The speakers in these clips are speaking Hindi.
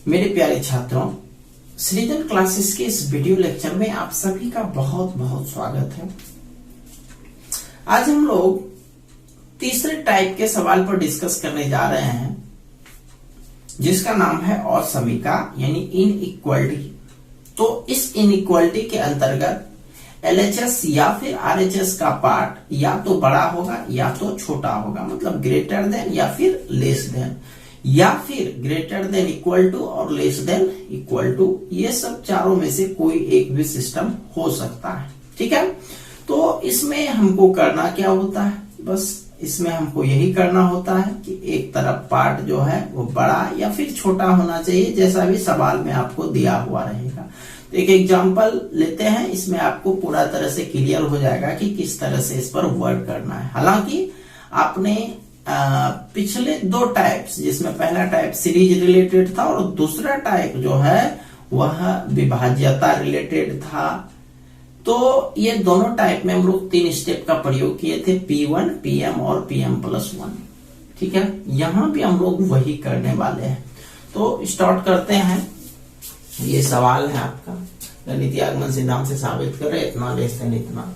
मेरे प्यारे छात्रों, सृजन क्लासेस के इस वीडियो लेक्चर में आप सभी का बहुत बहुत स्वागत है। आज हम लोग तीसरे टाइप के सवाल पर डिस्कस करने जा रहे हैं, जिसका नाम है असमीका यानी इनइक्वालिटी। तो इस इनइक्वालिटी के अंतर्गत एलएचएस या फिर आरएचएस का पार्ट या तो बड़ा होगा या तो छोटा होगा, मतलब ग्रेटर देन या फिर लेस देन, या फिर ग्रेटर देन इक्वल टू और लेस देन इक्वल टू। ये सब चारों में से कोई एक भी सिस्टम हो सकता है। ठीक है, तो इसमें हमको करना क्या होता है, बस इसमें हमको यही करना होता है कि एक तरफ पार्ट जो है वो बड़ा या फिर छोटा होना चाहिए, जैसा भी सवाल में आपको दिया हुआ रहेगा। तो एक एग्जांपल लेते हैं, इसमें आपको पूरा तरह से क्लियर हो जाएगा कि किस तरह से इस पर वर्क करना है। हालांकि आपने पिछले दो टाइप्स, जिसमें पहला टाइप सीरीज रिलेटेड था और दूसरा टाइप जो है वह विभाज्यता रिलेटेड था, तो ये दोनों टाइप में हम लोग 3 स्टेप का प्रयोग किए थे, P1, PM और PM+1। ठीक है, यहां भी हम लोग वही करने वाले हैं। तो स्टार्ट करते हैं। ये सवाल है आपका, गणितीय आगमन सिद्धांत से साबित करें इतना लेस देन इतना।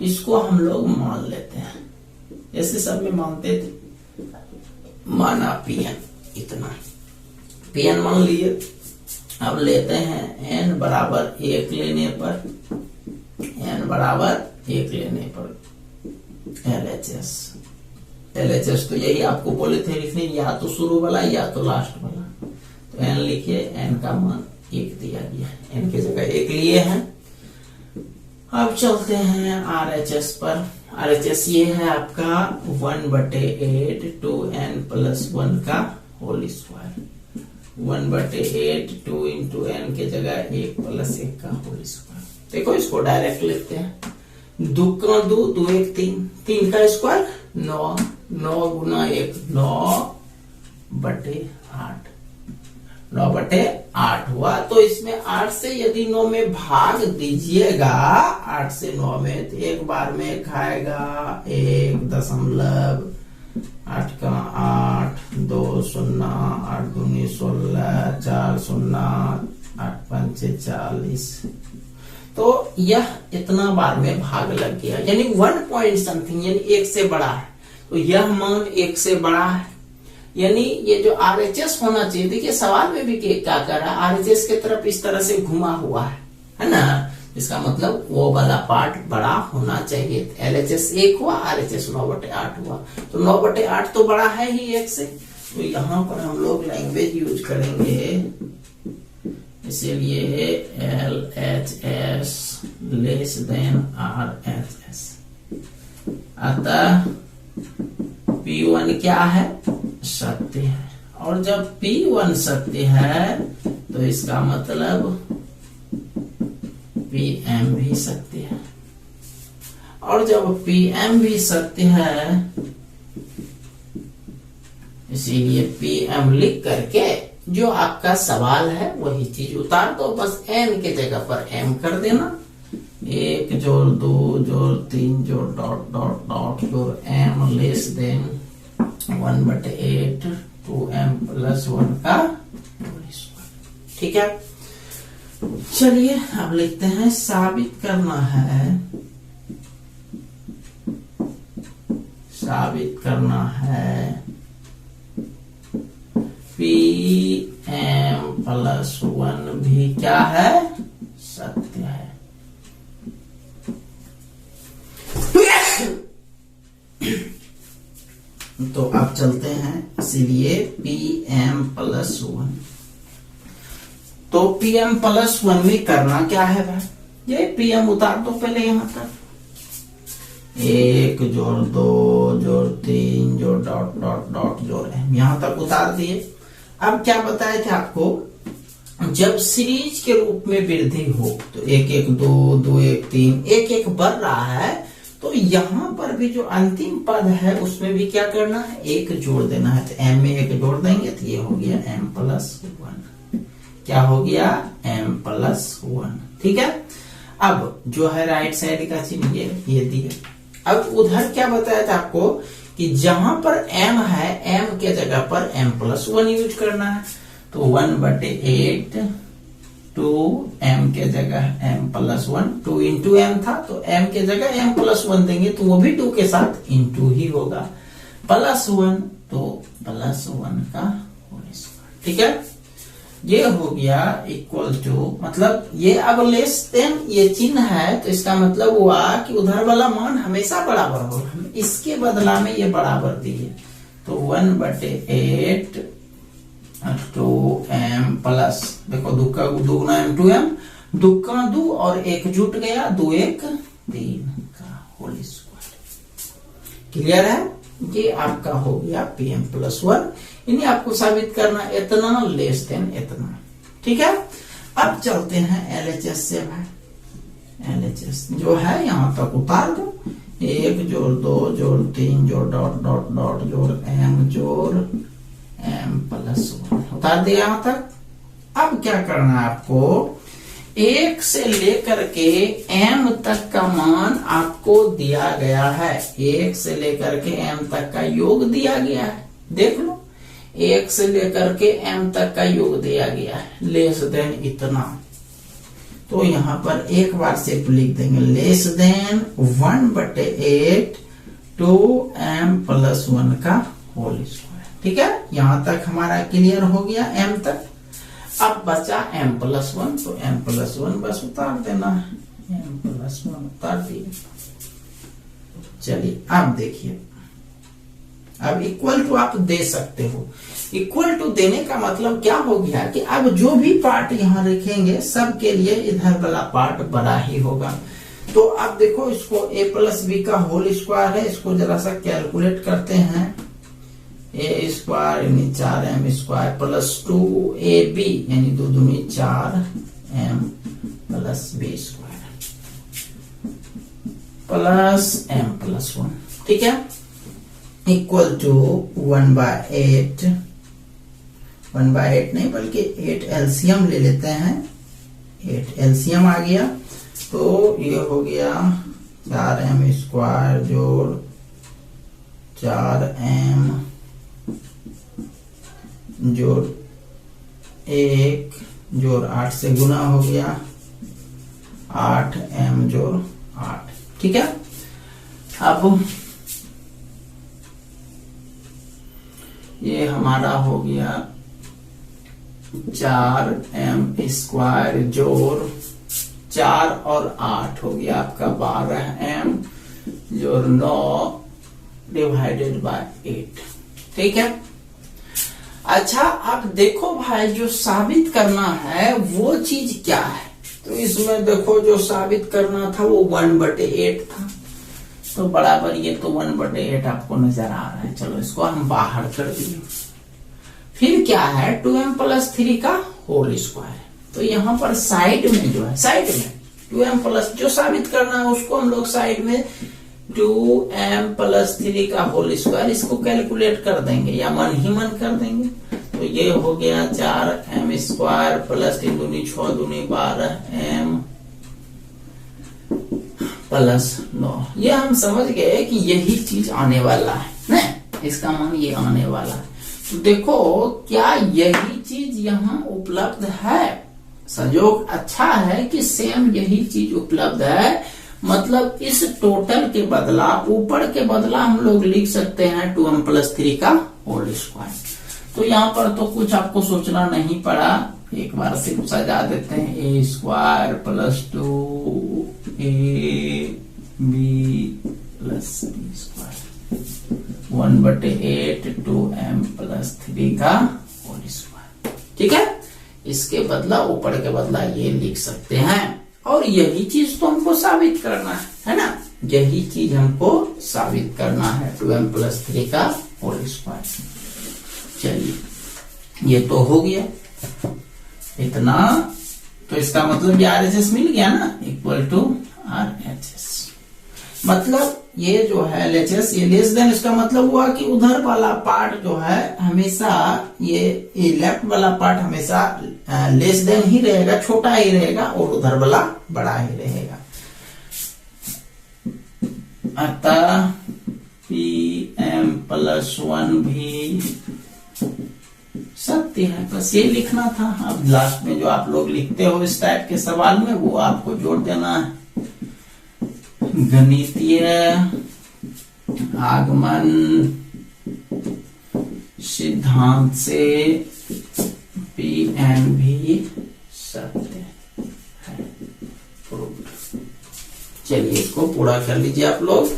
इसको हम लोग मान लेते हैं, जैसे सब में मानते थे। माना Pn इतना, Pn मान लिए। अब लेते हैं n बराबर 1 लेने पर, n बराबर 1 लेने पर LHS। LHS तो यही आपको बोले थे लिखने, या तो शुरू वाला या तो लास्ट वाला। तो n लिखिए, n का मान 1 दिया गया, n की जगह 1 लिए हैं। अब चलते हैं RHS पर। RHS ये है आपका 1/8 2n+1 का होल स्क्वायर। 1/8 2 इंटू n के जगह 1+1 का होल स्क्वायर। देखो इसको डायरेक्ट लेते हैं, 2 का 2, 2 1 3, 3 का स्क्वायर 9, 9 गुना 1 9/8, 9/8 हुआ। तो इसमें 8 से यदि 9 में भाग दीजिएगा, 8 से 9 में, तो एक बार में खाएगा 1.8 का 8, 2 0, 8 दूनी 16, 4 0, 8 5 40। तो यह इतना बार में भाग लग गया, यानी 1 पॉइंट समथिंग, यानी 1 से बड़ा है। तो यह मान 1 से बड़ा है, यानी ये जो RHS होना चाहिए। देखिए सवाल में भी क्या कर रहा है, RHS की तरफ इस तरह से घुमा हुआ है ना, इसका मतलब वो वाला पार्ट बड़ा होना चाहिए। LHS 1 हुआ, RHS 9/8 हुआ। तो 9/8 तो बड़ा है ही 1 से। तो यहां पर हम लोग लैंग्वेज यूज करेंगे, इसीलिए LHS लेस देन RHS। अतः P1 क्या है, सत्य है। और जब P1 सत्य है तो इसका मतलब PM भी सत्य है। और जब PM भी सत्य है, इसीलिए PM लिख करके जो आपका सवाल है वही चीज उतार दो, बस n के जगह पर m कर देना। 1 जोड़ 2 जोड़ 3 जोड़ डॉट डॉट डॉट जोड़ m लेस देन 1/8 2m+1 का। ठीक है, चलिए अब लिखते हैं, साबित करना है, साबित करना है PM+1 भी क्या है, सत्य है। तो अब चलते हैं, इसीलिए PM+1। तो PM+1 में करना क्या है भाई, ये PM उतार दो पहले यहां तक, 1 जोड़ 2 जोड़ 3 जोड़ डॉट डॉट डॉट जोड़ m, यहां तक उतार दिए। अब क्या बताए थे आपको, जब सीरीज के रूप में वृद्धि हो तो 1 1 2 2 1 3 1 1 बढ़ रहा है, तो यहां पर भी जो अंतिम पद है उसमें भी क्या करना है, 1 जोड़ देना है। तो m में 1 जोड़ देंगे तो ये हो गया m+1। क्या हो गया, m+1। ठीक है, अब जो है राइट साइड का चिन्ह ये दिए। अब उधर क्या बताया था आपको कि जहां पर m है, m के जगह पर m+1 यूज करना है। तो 1/8 टू m के जगह m प्लस 1, 2 इंटू एम था तो m के जगह m प्लस 1 देंगे तो वो भी 2 के साथ इंटू ही होगा, प्लस 1 तो प्लस 1 का होल स्क्वायर। ठीक है, ये हो गया इक्वल टू, मतलब ये अब लेस देन ये चिन्ह है तो इसका मतलब हुआ कि उधर वाला मान हमेशा बराबर होगा, हम इसके बदला में ये बराबर दिए तो 1/8 टू m प्लस, देखो दुगुना m टू m, दुक्का 2 और 1 जुट गया, 2 1 3 का होल स्क्वायर। क्लियर है, ये आपका हो गया pm प्लस 1। इन्हें आपको साबित करना इतना लेस देन इतना। ठीक है, अब चलते हैं LHS से भाई। LHS जो है यहां तक उतार दो, 1 जोड़ 2 जोड़ 3 जोड़ डॉट डॉट डॉट जोड़ m जोड़ m प्लस 1 उतार दिया यहां तक। अब क्या करना है आपको, 1 से लेकर के m तक का मान आपको दिया गया है, 1 से लेकर के m तक का योग दिया गया है, देख लो 1 से लेकर के m तक का योग दिया गया है, लेस देन इतना। तो यहां पर एक बार सिर्फ लिख देंगे less than 1/8 to m plus 1 का होल स्क्वायर। ठीक है, यहां तक हमारा क्लियर हो गया m तक। अब बचा m प्लस 1, तो m प्लस 1 बस उतार देना है, m प्लस 1 उतार दिए। चलिए अब देखिए, अब इक्वल टू आप दे सकते हो। इक्वल टू देने का मतलब क्या हो गया कि अब जो भी पार्ट यहां रखेंगे सब के लिए इधर वाला पार्ट बड़ा ही होगा। तो अब देखो इसको a प्लस बी का होल स्क्वायर है, इसको जरा सा कैलकुलेट करते हैं। a स्क्वायर यानी 4m स्क्वायर प्लस 2ab यानी 2 दूनी 4m plus b square plus m plus 1। ठीक है, इक्वल टू 1/8, 1/8 नहीं बल्कि 8 एलसीएम ले लेते हैं, 8 एलसीएम आ गया तो ये हो गया 4m स्क्वायर जोड़ 4m जोड़ 1 जोड़ 8 से गुना हो गया 8m जोड़ 8। ठीक है, अब ये हमारा हो गया 4m स्क्वायर जोड़ 4 और 8 हो गया आपका 12m जोड़ 9 डिवाइडेड बाय 8। ठीक है, अच्छा अब देखो भाई जो साबित करना है वो चीज क्या है, तो इसमें देखो जो साबित करना था वो 1/8 था, तो बराबर ये तो 1/8 आपको नजर आ रहा है। चलो इसको हम बाहर कर दिए। फिर क्या है 2m प्लस 3 का होल स्क्वायर, तो यहां पर साइड में जो है, साइड में 2m प्लस जो साबित करना है उसको हम लोग साइड में 2m प्लस 3 का होल स्क्वायर इसको कैलकुलेट कर देंगे या मन ही मन कर देंगे। तो ये हो गया 4m स्क्वायर प्लस 3 दूनी 6 दूनी 12m प्लस 9। ये हम समझ गए कि यही चीज आने वाला है ना, इसका मान ये आने वाला है। तो देखो क्या यही चीज यहाँ उपलब्ध है, संयोग अच्छा है कि सेम यही चीज उपलब्ध है, मतलब इस टोटल के बदला ऊपर के बदला हम लोग लिख सकते हैं 2m प्लस 3 का होल स्क्वायर। तो यहाँ पर तो कुछ आपको सोचना नहीं पड़ा, एक बार सिर्फ सजा देते हैं a square plus 2ab plus b square 1/8 2m plus 3 का होल स्क्वायर। ठीक है, इसके बदला ऊपर के बदला ये लिख सकते हैं, और यही चीज तो हमको साबित करना है ना, यही चीज हमको साबित करना है 2m प्लस 3 का होल स्क्वायर। चलिए ये तो हो गया इतना, तो इसका मतलब ये RHS मिल गया ना, इक्वल टू RHS। मतलब ये जो है LHS ये लेस देन, इसका मतलब हुआ कि उधर वाला पार्ट जो है हमेशा ये लेफ्ट वाला पार्ट हमेशा लेस देन ही रहेगा, छोटा ही रहेगा, और उधर वाला बड़ा ही रहेगा। अतः pm प्लस 1 भी सत्य सकती है, बस ये लिखना था। अब लास्ट में जो आप लोग लिखते हो इस टाइप के सवाल में वो आपको जोड़ देना है। गणितीय आगमन सिद्धांत से पी एम भी सत्य है, प्रूव्ड। चलिए इसको पूरा कर लीजिए आप लोग।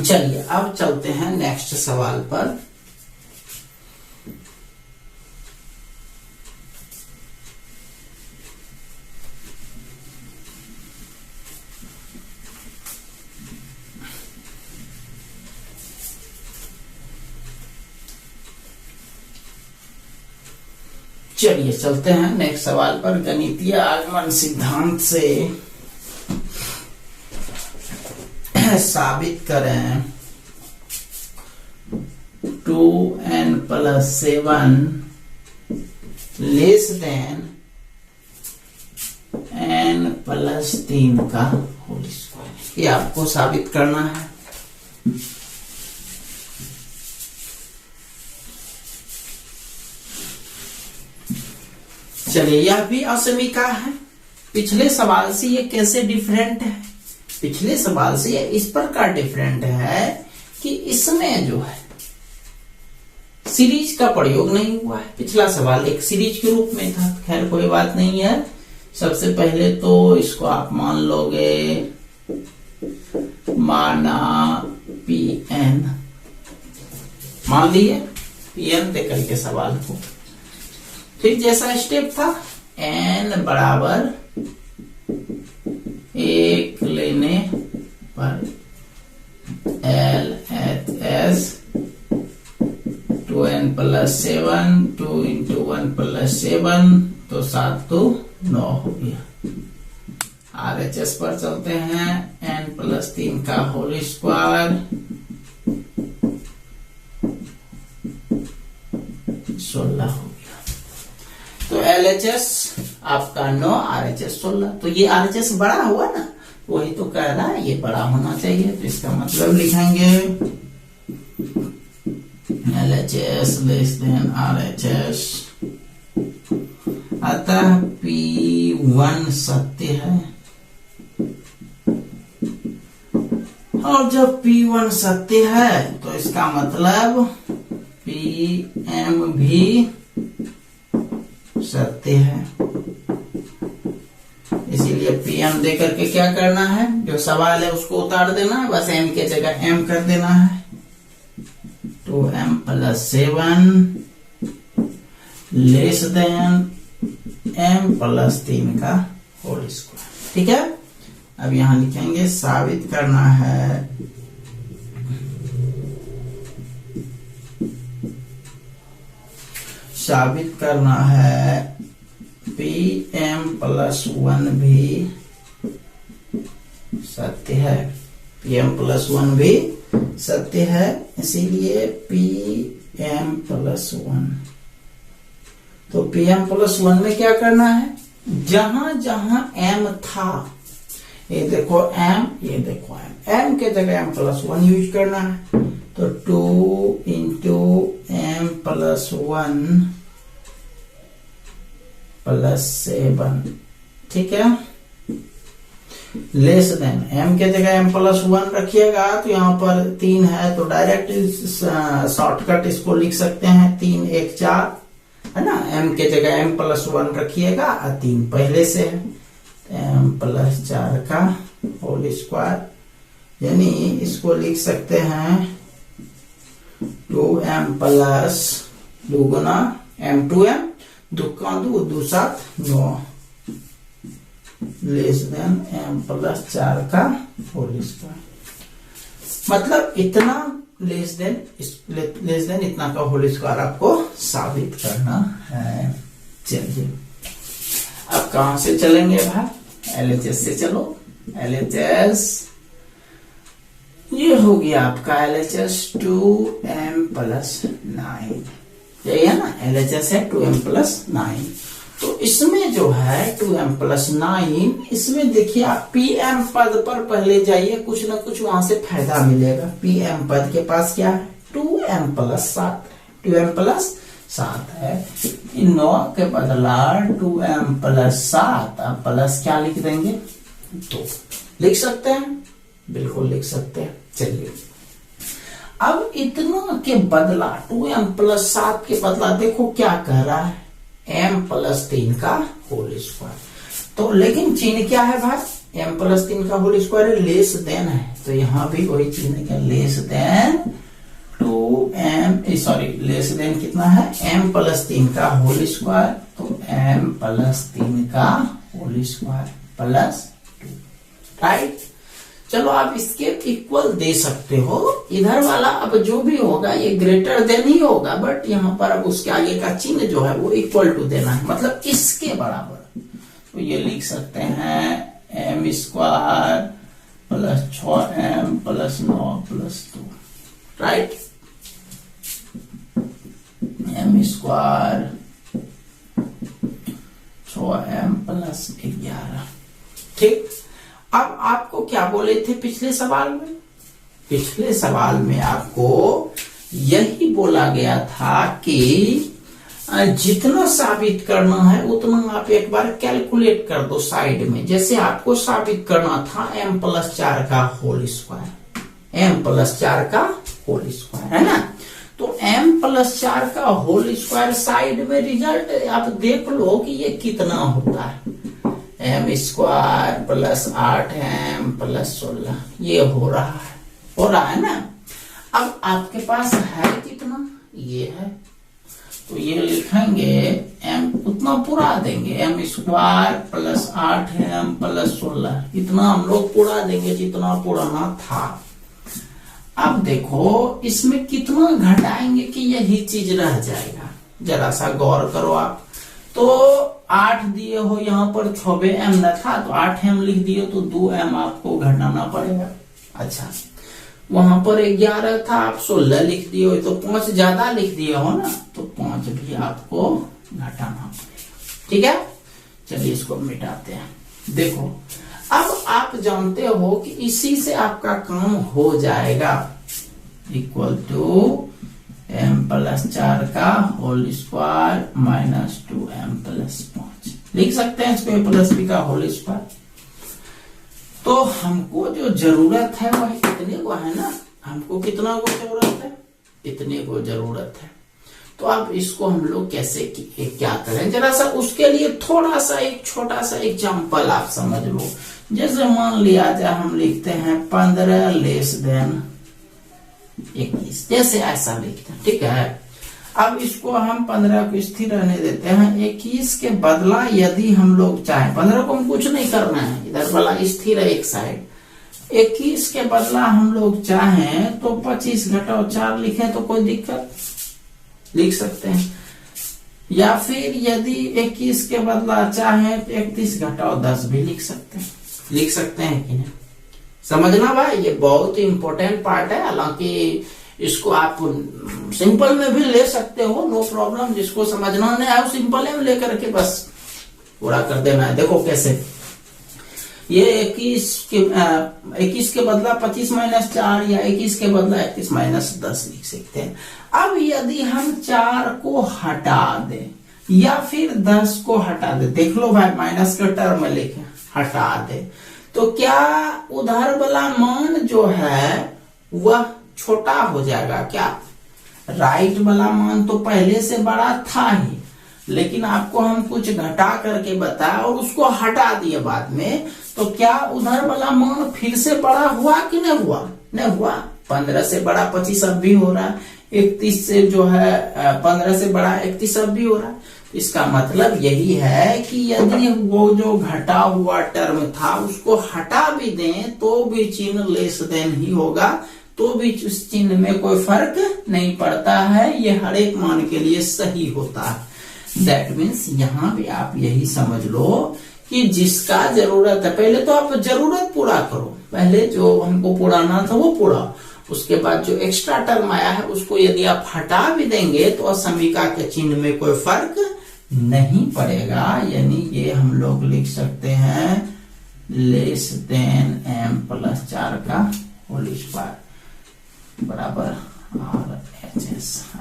चलिए अब चलते हैं नेक्स्ट सवाल पर। चलिए चलते हैं नेक्स्ट सवाल पर। गणितीय आगमन सिद्धांत से साबित करें 2n+7 लेस देन n+3 का होल स्क्वायर। ये आपको साबित करना है। चलिए यह भी असमीका है। पिछले सवाल से ये कैसे डिफरेंट है? पिछले सवाल से ये इस प्रकार डिफरेंट है कि इसमें जो है सीरीज का प्रयोग नहीं हुआ है। पिछला सवाल एक सीरीज के रूप में था, खैर कोई बात नहीं है। सबसे पहले तो इसको आप मान लोगे, माना Pn, मान लिए Pn देकर के सवाल को। फिर जैसा स्टेप था n बराबर 1 लेने पर LHS 2n+7, 2 × 1+7 तो 7 तो 9 हो गया। RHS पर चलते हैं, n+3 का होल स्क्वायर 16 हो गया। तो LHS आपका 9, RHS 16। तो ये RHS बड़ा हुआ ना, वही तो कह रहा है ये बड़ा होना चाहिए। तो इसका मतलब लिखेंगे LHS लेस देन RHS, अतः P1 सत्य है। और जब P1 सत्य है तो इसका मतलब PM भी सत्य है। इसीलिए PM दे करके क्या करना है, जो सवाल है उसको उतार देना है, बस M के जगह M कर देना है। तो m+7 लेस देन m+3 का होल स्क्वायर। ठीक है, अब यहां लिखेंगे साबित करना है Pm+1 भी सत्य है। Pm+1 भी सत्य है, इसीलिए Pm+1। तो Pm+1 में क्या करना है, जहां जहां m था, ये देखो m, ये देखो m के जगह m+1 यूज करना है। तो 2 × m+1+7, ठीक है। लेस देन m के जगह m+1 रखिएगा तो यहाँ पर 3 है, तो डायरेक्ट शॉर्टकट इसको लिख सकते हैं 3 1 4, है ना। m के जगह m+1 रखिएगा और 3 पहले से है, m+4 का होल स्क्वायर, यानी इसको लिख सकते हैं 2m प्लस 2 गुना m2m, 2 का 2 2 7 9 लेस देन m+4 का होल स्क्वायर। मतलब इतना लेस देन इतना का होल स्क्वायर आपको साबित करना है। चलिए आप कहां से चलेंगे भाई? LHS से चलो। LHS ये हो गया आपका LHS 2m+9, यही है ना, LHS है 2m+9। तो इसमें जो है 2m+9, इसमें देखिए आप pm पद पर पहले जाइए, कुछ ना कुछ वहां से फायदा मिलेगा। pm पद के पास क्या है? 2m+7, 2m+7 है। इन 9 के बदला 2m+7 आप प्लस क्या लिख देंगे? 2 लिख सकते हैं, बिल्कुल लिख सकते हैं। चलिए अब इतना के बदला 2m+7 के बदला देखो क्या कह रहा है, m+3 का होल स्क्वायर। तो लेकिन चिन्ह क्या है भाई? m+3 का होल स्क्वायर लेस देन है, तो यहां भी वही चिन्ह क्या, less than 2m, sorry less than कितना है? m+3 का होल स्क्वायर, तो m+3 का होल स्क्वायर +2, राइट। चलो आप इसके इक्वल दे सकते हो, इधर वाला अब जो भी होगा ये ग्रेटर देन ही होगा, बट यहाँ पर अब उसके आगे का चिन्ह जो है वो इक्वल टू देना है, मतलब इसके बराबर। तो ये लिख सकते हैं m² + 6m + 9 + 2, right. m² 6m + 11, ठीक। अब आपको क्या बोले थे पिछले सवाल में? पिछले सवाल में आपको यही बोला गया था कि जितना साबित करना है उतना आप एक बार कैलकुलेट कर दो साइड में। जैसे आपको साबित करना था m+4 का होल स्क्वायर, m+4 का होल स्क्वायर, है ना। तो m+4 का होल स्क्वायर साइड में रिजल्ट आप देख लो कि ये कितना होता है, m² + 8m + 16, ये हो रहा है ना। अब आपके पास है कितना? ये है, तो ये लिखेंगे m उतना पूरा देंगे, m² + 8m + 16, इतना हम लोग पूरा देंगे जितना पुराना था। अब देखो इसमें कितना घटाएंगे कि यही चीज रह जाएगा, जरा सा गौर करो आप। तो 8 दिए हो, यहाँ पर 6m न था तो 8m लिख दिए, तो 2m आपको घटाना पड़ेगा। अच्छा, वहां पर 11 था, आप 16 लिख दिए हो, तो 5 ज्यादा लिख दिए हो ना, तो 5 भी आपको घटाना पड़ेगा, ठीक है। चलिए इसको मिटाते हैं। देखो अब आप जानते हो कि इसी से आपका काम हो जाएगा, इक्वल टू m+4 का होल स्क्वायर -2m + 5 लिख सकते हैं इसको, a+b का होल स्क्वायर। तो हमको जो जरूरत है वह इतने को है ना, हमको कितना को जरूरत है? इतने को जरूरत है। तो अब इसको हम लोग कैसे क्या करें, जरा सा उसके लिए थोड़ा सा एक छोटा सा एग्जांपल आप समझ लो। जैसे मान लिया जाए हम लिखते हैं 15 < 21, जैसे ऐसा लिखते हैं, ठीक है। अब इसको हम 15 को स्थिर रहने देते हैं, 21 के बदला यदि हम लोग चाहें, 15 को हम कुछ नहीं करना है, इधर वाला स्थिर है एक साइड, 21 के बदला हम लोग चाहें तो 25 - 4 लिखें तो कोई दिक्कत, लिख सकते हैं। या फिर यदि 21 के बदला चाहें तो 31 - 10 भी लिख सकते हैं कि नहीं? समझना भाई, ये बहुत इंपॉर्टेंट पार्ट है। हालांकि इसको आप सिंपल में भी ले सकते हो, नो प्रॉब्लम। जिसको समझना नहीं है सिंपल में लेकर के बस पूरा कर देना है। देखो कैसे, ये 21 के बदला 25 - 4 या 21 के बदला 31 - 10 लिख सकते हैं। अब यदि हम 4 को हटा दें या फिर 10 को हटा दे, देख लो भाई माइनस के टर्म में लिखे हटा दे, तो क्या उधर वाला मान जो है वह छोटा हो जाएगा क्या? राइट वाला मान तो पहले से बड़ा था ही, लेकिन आपको हम कुछ घटा करके बताया और उसको हटा दिए बाद में, तो क्या उधर वाला मान फिर से बड़ा हुआ कि नहीं हुआ? नहीं हुआ। 15 से बड़ा 25 अब भी हो रहा है, 31 से जो है 15 से बड़ा 31 अब भी हो रहा है। इसका मतलब यही है कि यदि वो जो घटा हुआ टर्म था उसको हटा भी दें तो भी चिन्ह लेस देन ही होगा, तो भी उस चिन्ह में कोई फर्क नहीं पड़ता है, ये हर एक मान के लिए सही होता है। दैट मीन्स यहां भी आप यही समझ लो कि जिसका जरूरत है, पहले तो आप जरूरत पूरा करो, पहले जो हमको पुराना था वो पूरा, उसके बाद जो एक्स्ट्रा टर्म आया है उसको यदि आप हटा भी देंगे तो असमिका के चिन्ह में कोई फर्क नहीं पड़ेगा। यानी ये हम लोग लिख सकते हैं लेस देन m प्लस 4 का होल स्क्वायर बराबर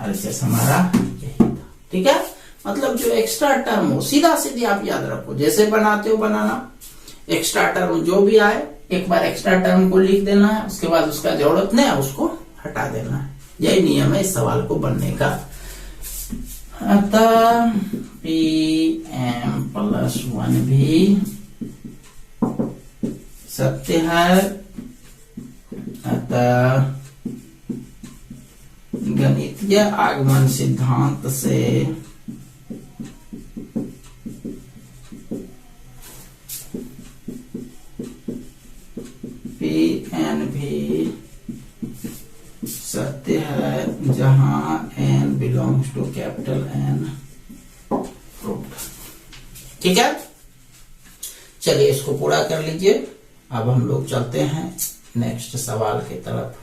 RHS हमारा यही था। ठीक है, मतलब जो एक्स्ट्रा टर्म हो सीधा सीधी आप याद रखो, जैसे बनाते हो बनाना, एक्स्ट्रा टर्म जो भी आए एक बार एक्स्ट्रा टर्म को लिख देना है, उसके बाद उसका जरूरत नहीं है उसको हटा देना है। यही नियम है इस सवाल को बनने का। अतः pm प्लस 1 भी सत्य है। अतः गणितीय आगमन सिद्धांत से Pn भी सत्य है जहां n belongs to capital N proved. ठीक है, चलिए इसको पूरा कर लीजिए। अब हम लोग चलते हैं नेक्स्ट सवाल की तरफ।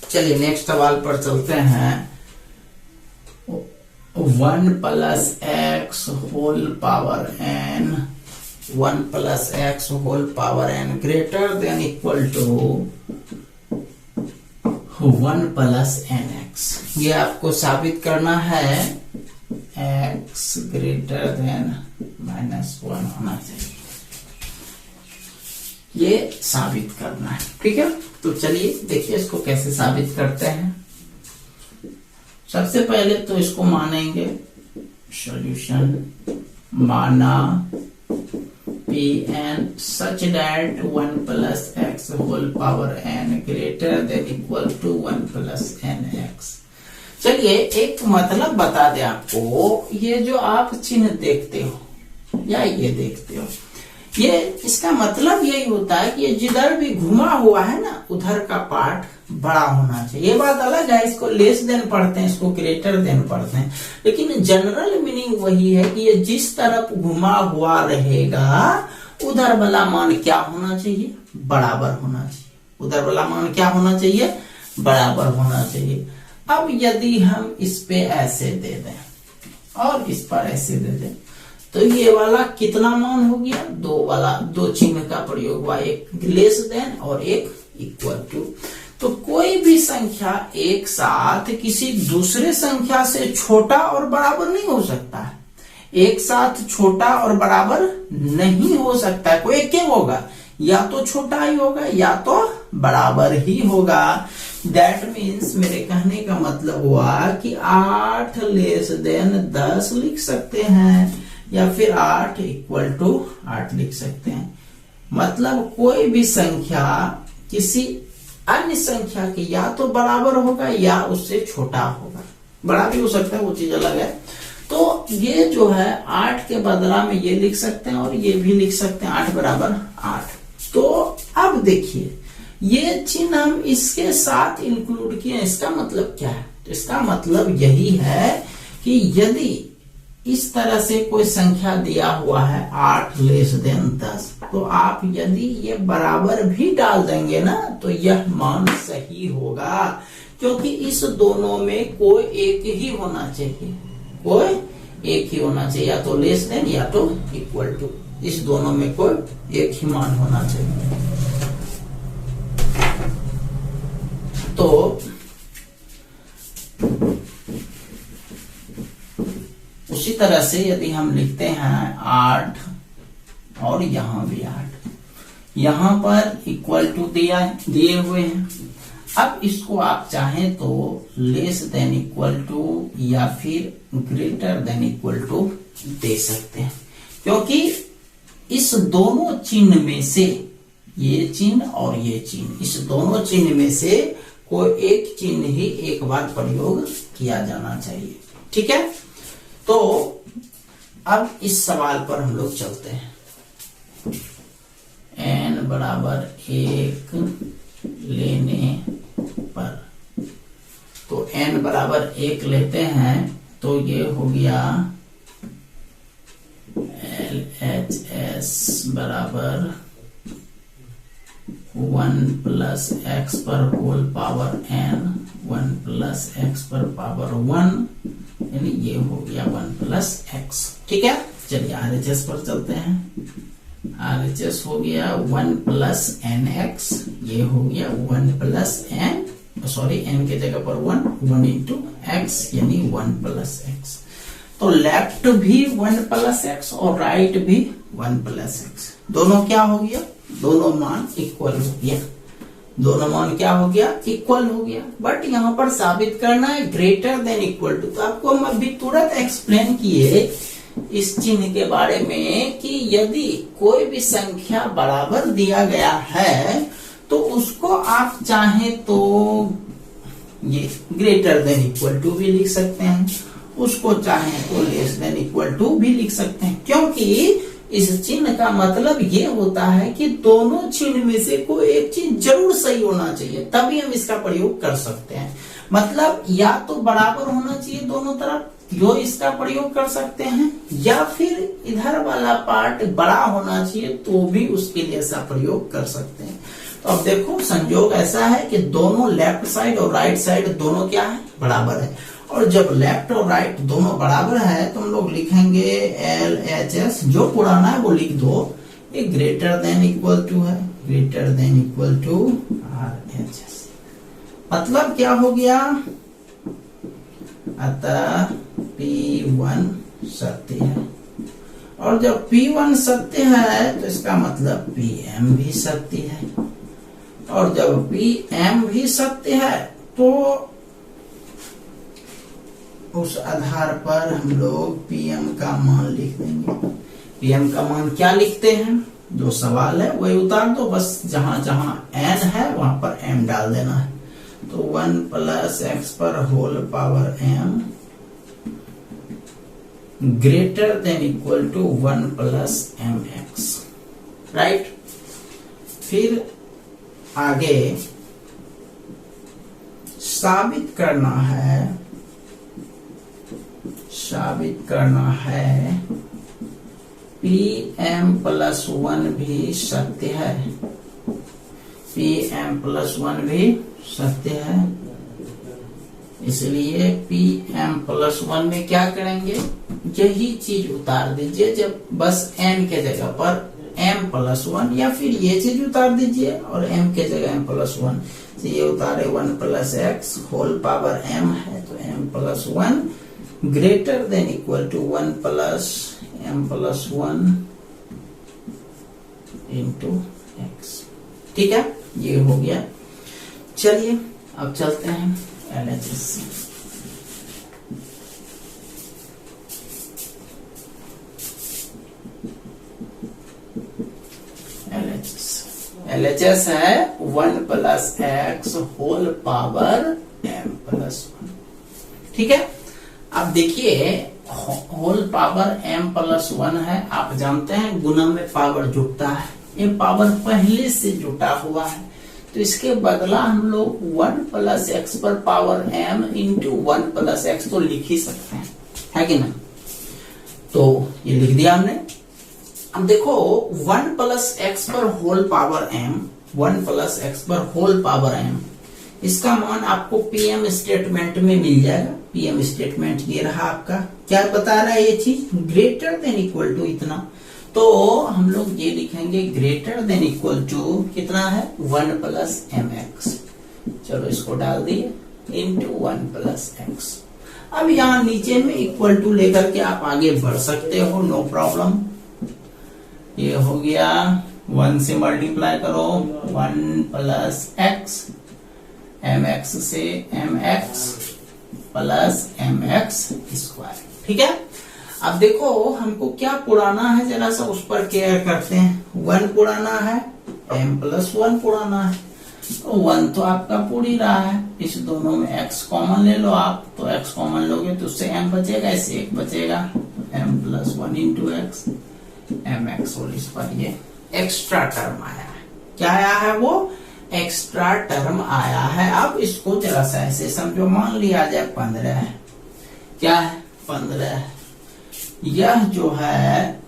चलिए नेक्स्ट सवाल पर चलते हैं। 1 plus X whole power n, 1 plus X whole power n greater than equal to 1 plus N X. ये आपको साबित करना है x ग्रेटर देन -1 होना चाहिए, ये साबित करना है। ठीक है, तो चलिए देखिए इसको कैसे साबित करते हैं। सबसे पहले तो इसको मानेंगे, सॉल्यूशन माना Pn such that 1 plus x whole power n greater than equal to 1 plus nx। चलिए एक मतलब बता दे आपको, ये जो आप चिन्ह देखते हो या ये देखते हो, ये इसका मतलब यही होता है कि ये जिधर भी घुमा हुआ है ना उधर का पार्ट बड़ा होना चाहिए। ये बात अलग है, इसको लेस देन पढ़ते हैं, इसको ग्रेटर देन पढ़ते हैं, लेकिन जनरल मीनिंग वही है कि ये जिस तरफ घुमा हुआ रहेगा उधर वाला मान क्या होना चाहिए, बराबर होना चाहिए। उधर वाला मान क्या होना चाहिए, बराबर होना चाहिए। अब यदि हम इस पे ऐसे दे दें और इस पर ऐसे दे दें तो ये वाला कितना मान हो गया, 2 वाला, 2 चिन्ह का प्रयोग हुआ, एक लेस देन और एक इक्वल टू। तो कोई भी संख्या एक साथ किसी दूसरे संख्या से छोटा और बराबर नहीं हो सकता है, एक साथ छोटा और बराबर नहीं हो सकता है, कोई एक क्या होगा, या तो छोटा ही होगा या तो बराबर ही होगा। दैट मीन्स मेरे कहने का मतलब हुआ कि 8 लेस देन 10 लिख सकते हैं या फिर 8 इक्वल टू 8 लिख सकते हैं। मतलब कोई भी संख्या किसी अन्य संख्या के या तो बराबर होगा या उससे छोटा होगा, बड़ा भी हो सकता है, वो चीज अलग है। तो ये जो है 8 के बदला में ये लिख सकते हैं और ये भी लिख सकते हैं, 8 बराबर 8। तो अब देखिए ये चिन्ह हम इसके साथ इंक्लूड किए, इसका मतलब क्या है, तो इसका मतलब यही है कि यदि इस तरह से कोई संख्या दिया हुआ है 8 लेस देन 10, तो आप यदि ये बराबर भी डाल देंगे ना तो यह मान सही होगा, क्योंकि इस दोनों में कोई एक ही होना चाहिए, कोई एक ही होना चाहिए, या तो लेस देन या तो इक्वल टू, इस दोनों में कोई एक ही मान होना चाहिए। तो उसी तरह से यदि हम लिखते हैं 8 और यहां भी 8, यहां पर इक्वल टू दिए हुए हैं। अब इसको आप चाहें तो लेस देन इक्वल टू या फिर ग्रेटर देन इक्वल टू दे सकते हैं, क्योंकि इस दोनों चिन्ह में से, ये चिन्ह और ये चिन्ह, इस दोनों चिन्ह में से कोई एक चिन्ह ही एक बार प्रयोग किया जाना चाहिए। ठीक है, तो अब इस सवाल पर हम लोग चलते हैं। n बराबर 1 लेने पर, तो n बराबर 1 लेते हैं तो ये हो गया LHS बराबर 1 प्लस एक्स पर whole power n, 1 plus X पर पावर 1, यानी ये हो गया 1 प्लस एक्स। ठीक है, चलिए RHS पर चलते हैं। RHS हो गया 1 प्लस एन एक्स, ये हो गया 1 प्लस एन, सॉरी n के जगह पर 1 इंटू एक्स, यानी 1 प्लस एक्स। तो लेफ्ट भी 1 प्लस एक्स और राइट भी 1 प्लस एक्स, दोनों क्या हो गया, दोनों मान इक्वल हो गया, दोनों मान क्या हो गया, इक्वल हो गया। बट यहाँ पर साबित करना है ग्रेटर देन इक्वल टू, तो आपको हम अभी तुरंत एक्सप्लेन किए इस चिन्ह के बारे में कि यदि कोई भी संख्या बराबर दिया गया है तो उसको आप चाहें तो ये ग्रेटर देन इक्वल टू भी लिख सकते हैं, उसको चाहें तो लेस देन इक्वल टू भी लिख सकते हैं, क्योंकि इस चिन्ह का मतलब ये होता है कि दोनों चिन्ह में से कोई एक चीज जरूर सही होना चाहिए, तभी हम इसका प्रयोग कर सकते हैं। मतलब या तो बराबर होना चाहिए दोनों तरफ, जो इसका प्रयोग कर सकते हैं, या फिर इधर वाला पार्ट बड़ा होना चाहिए तो भी उसके लिए ऐसा प्रयोग कर सकते हैं। तो अब देखो संयोग ऐसा है कि दोनों लेफ्ट साइड और राइट साइड दोनों क्या है, बराबर है, और जब लेफ्ट और राइट दोनों बराबर है तो हम लोग लिखेंगे LHS, जो पुराना है वो लिख दो, ये ग्रेटर देन इक्वल टू है, greater than equal to RHS। मतलब क्या हो गया, अतः P1 सत्य है, और जब P1 सत्य है तो इसका मतलब PM भी सत्य है, और जब PM भी सत्य है तो उस आधार पर हम लोग PM का मान लिख देंगे। PM का मान क्या लिखते हैं, जो सवाल है वही उतार दो, बस जहां जहां n है वहां पर m डाल देना है। तो 1 प्लस एक्स पर whole power m greater than equal to 1 plus mx, right. फिर आगे साबित करना है Pm प्लस 1 भी सत्य है, Pm प्लस 1 भी सत्य है, इसलिए Pm प्लस 1 में क्या करेंगे, यही चीज उतार दीजिए, जब बस n के जगह पर m प्लस 1, या फिर ये चीज उतार दीजिए और m के जगह m प्लस 1, तो ये उतारे 1 plus X whole power m है, तो m plus 1 greater than equal to 1 plus m plus 1 into X. ठीक है, ये हो गया। चलिए अब चलते हैं LHS से। LHS है 1 plus X whole power m plus 1। ठीक है, अब देखिए होल पावर m प्लस 1 है, आप जानते हैं गुना में पावर जुटता है, ये पावर पहले से जुटा हुआ है, तो इसके बदला हम लोग 1 प्लस एक्स पर power m into 1 plus x तो लिख ही सकते हैं, है कि ना। तो ये लिख दिया हमने। अब देखो 1 प्लस एक्स पर whole power m, 1 plus X पर होल पावर m, इसका मान आपको PM स्टेटमेंट में मिल जाएगा। PM स्टेटमेंट ये रहा आपका, क्या बता रहा है ये चीज, ग्रेटर देन इक्वल टू इतना, तो हम लोग ये लिखेंगे ग्रेटर देन इक्वल टू कितना है, 1 प्लस mx, चलो इसको डाल दिए, इंटू 1 प्लस एक्स। अब यहाँ नीचे में इक्वल टू लेकर के आप आगे बढ़ सकते हो, नो प्रॉब्लम। ये हो गया 1 से मल्टीप्लाई करो 1 प्लस एक्स mx से mx प्लस mx स्क्वायर। ठीक है, अब देखो हमको क्या पुराना है, जरा सा उस पर केयर करते हैं। 1 पुराना है, m प्लस 1 पुराना है, तो 1 तो आपका पूरी रहा है। इस दोनों में x कॉमन ले लो आप, तो x कॉमन लोगे तो उससे m बचेगा, इससे 1 बचेगा, m plus 1 into x mx। और इस पर ये एक्स्ट्रा टर्म आया है। क्या आया है? वो एक्स्ट्रा टर्म आया है। अब इसको जरा सा ऐसे समझो, मान लिया जाए 15 है। क्या है? 15 है। यह जो है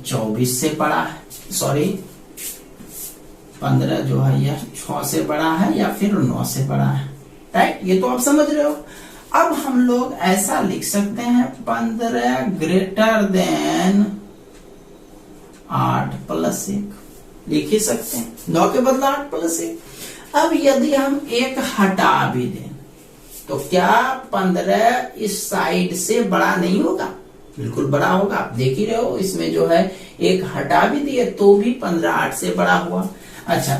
24 से बड़ा है, सॉरी 15 जो है यह 6 से बड़ा है या फिर 9 से बड़ा है, राइट? ये तो आप समझ रहे हो। अब हम लोग ऐसा लिख सकते हैं 15 ग्रेटर देन 8 प्लस 1, लिख ही सकते हैं। 9 के बदला 8 प्लस 1। अब यदि हम 1 हटा भी दें तो क्या 15 इस साइड से बड़ा नहीं होगा? बिल्कुल बड़ा होगा। आप देख ही रहे हो, इसमें जो है 1 हटा भी दिए तो भी 15 8 से बड़ा हुआ। अच्छा,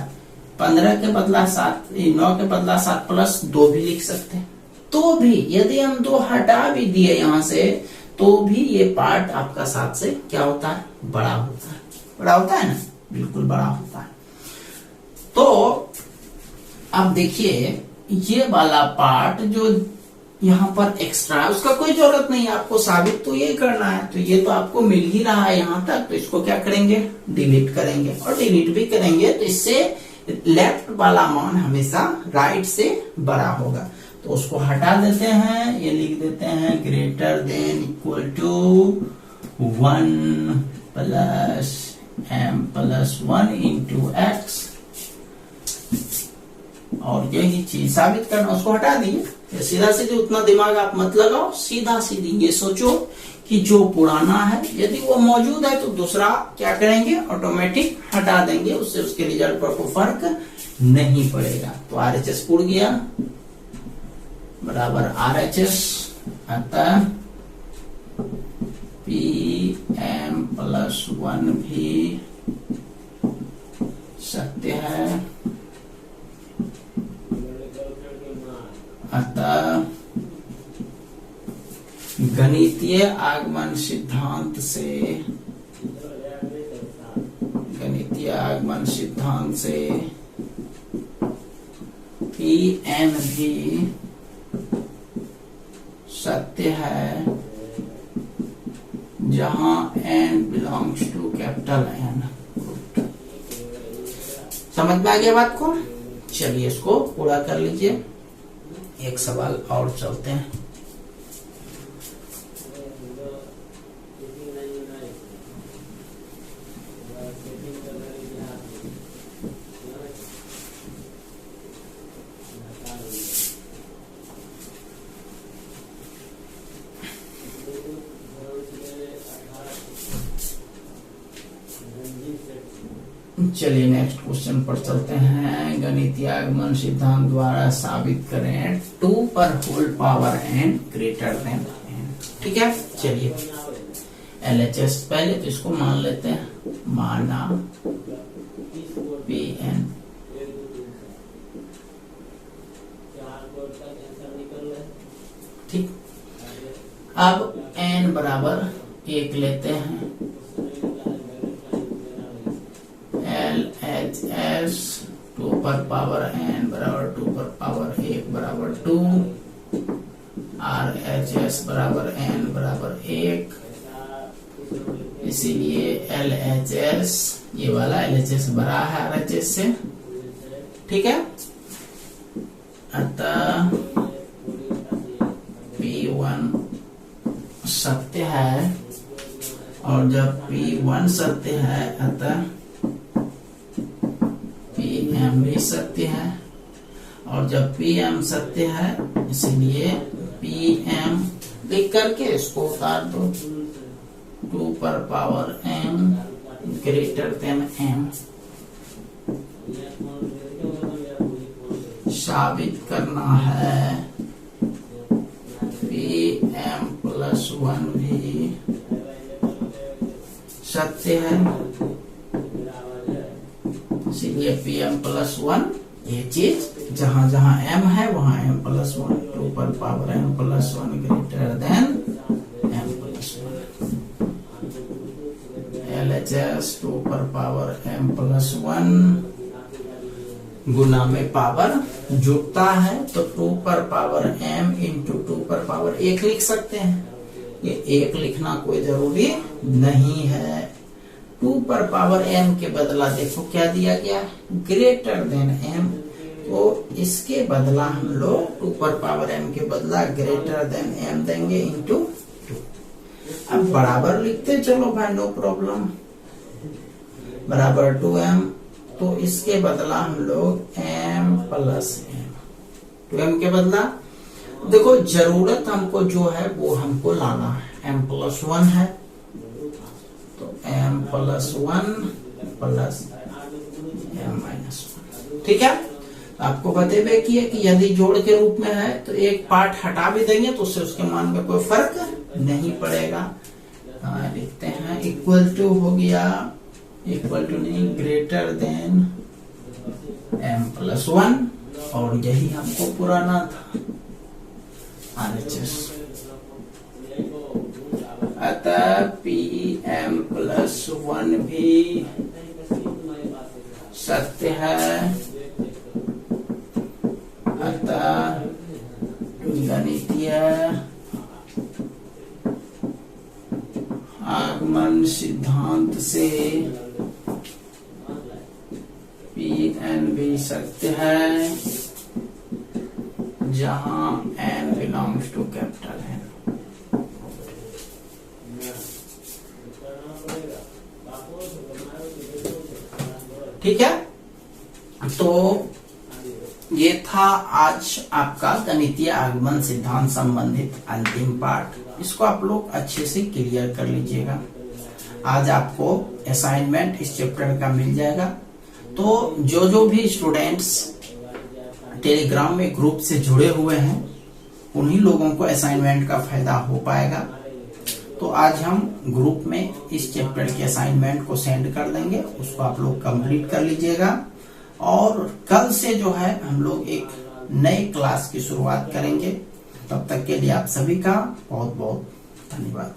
15 के बदला 7, 9 के बदला 7 प्लस 2 भी लिख सकते हैं। तो भी यदि हम 2 हटा भी दिए यहां से, तो भी ये पार्ट आपका 7 से क्या होता है? बड़ा होता है। बड़ा होता है ना, बिल्कुल बड़ा होता है। तो अब देखिए ये वाला पार्ट जो यहाँ पर एक्स्ट्रा है, उसका कोई जरूरत नहीं है, आपको साबित तो ये करना है। तो ये तो आपको मिल ही रहा है यहाँ तक, तो इसको क्या करेंगे? डिलीट करेंगे। और डिलीट भी करेंगे तो इससे लेफ्ट वाला मान हमेशा राइट से बड़ा होगा। तो उसको हटा देते हैं, ये लिख देते हैं greater than equal to 1 plus m plus 1 into X. और यही चीज साबित करना, उसको हटा दिए। सीधा सीधी उतना दिमाग आप मत लगाओ, सीधा सीधी ये सोचो कि जो पुराना है यदि वो मौजूद है तो दूसरा क्या करेंगे? ऑटोमेटिक हटा देंगे, उससे उसके रिजल्ट पर कोई फर्क नहीं पड़ेगा। तो RHS उड़ गया बराबर RHS, अतः PM प्लस 1 भी सत्य है, अतः गणितीय आगमन सिद्धांत से Pn भी सत्य है जहां n belongs to capital N। समझ में आ गया बात को? चलिए इसको पूरा कर लीजिए। एक सवाल और चलते हैं। चलिए नेक्स्ट क्वेश्चन पर चलते हैं। गणितीय आगमन सिद्धांत द्वारा साबित करें 2 पर whole power n greater than n। ठीक है, चलिए LHS पहले तो इसको मान लेते हैं, माना Pn ठीक। अब n बराबर 1 लेते हैं, LHS 2 पर पावर n बराबर 2 पर पावर 1 बराबर 2, RHS बराबर n बराबर 1। इसीलिए LHS, ये वाला LHS बड़ा है RHS से, ठीक है। अतः P1 सत्य है, और जब P1 सत्य है अतः PM भी सत्य है, और जब PM सत्य है इसलिए PM लिख करके इसको उतार दो, 2 पर power m greater then m। साबित करना है PM प्लस 1 भी सत्य है, इसीलिए PM प्लस 1 ये चीज जहां जहां m है वहां m प्लस 1, 2 पर power m plus 1 greater then m plus 1। LHS 2 पर पावर m प्लस 1 गुना में पावर जुड़ता है तो 2 पर पावर m इंटू 2 पर पावर 1 लिख सकते हैं। ये 1 लिखना कोई जरूरी नहीं है। 2 पर पावर m के बदला देखो क्या दिया गया, ग्रेटर देन m, तो इसके बदला हम लोग 2 पर पावर m के बदला ग्रेटर देन m देंगे इंटू 2। अब बराबर लिखते चलो भाई, नो प्रॉब्लम, बराबर 2m, तो इसके बदला हम लोग m प्लस m, 2m के बदला देखो जरूरत हमको जो है वो हमको लाना है, m प्लस 1 है तो m plus 1 plus m minus 1। ठीक है, तो आपको बतेबे किए कि यदि जोड़ के रूप में है तो एक पार्ट हटा भी देंगे तो उससे उसके मान में कोई फर्क नहीं पड़ेगा। लिखते हैं इक्वल टू हो गया, इक्वल टू नहीं ग्रेटर देन m प्लस 1, और यही हमको पुराना था RHS। अतः pm प्लस 1 भी सत्य है। अतः गणितीय आगमन सिद्धांत से Pn भी सत्य है जहां n belongs to capital N। ठीक है, तो ये था आज आपका गणितीय आगमन सिद्धांत संबंधित अंतिम पार्ट। इसको आप लोग अच्छे से क्लियर कर लीजिएगा। आज आपको असाइनमेंट इस चैप्टर का मिल जाएगा। तो जो भी स्टूडेंट्स टेलीग्राम में ग्रुप से जुड़े हुए हैं उन्हीं लोगों को असाइनमेंट का फायदा हो पाएगा। तो आज हम ग्रुप में इस चैप्टर के असाइनमेंट को सेंड कर देंगे, उसको आप लोग कंप्लीट कर लीजिएगा। और कल से जो है हम लोग एक नई क्लास की शुरुआत करेंगे। तब तक के लिए आप सभी का बहुत बहुत धन्यवाद।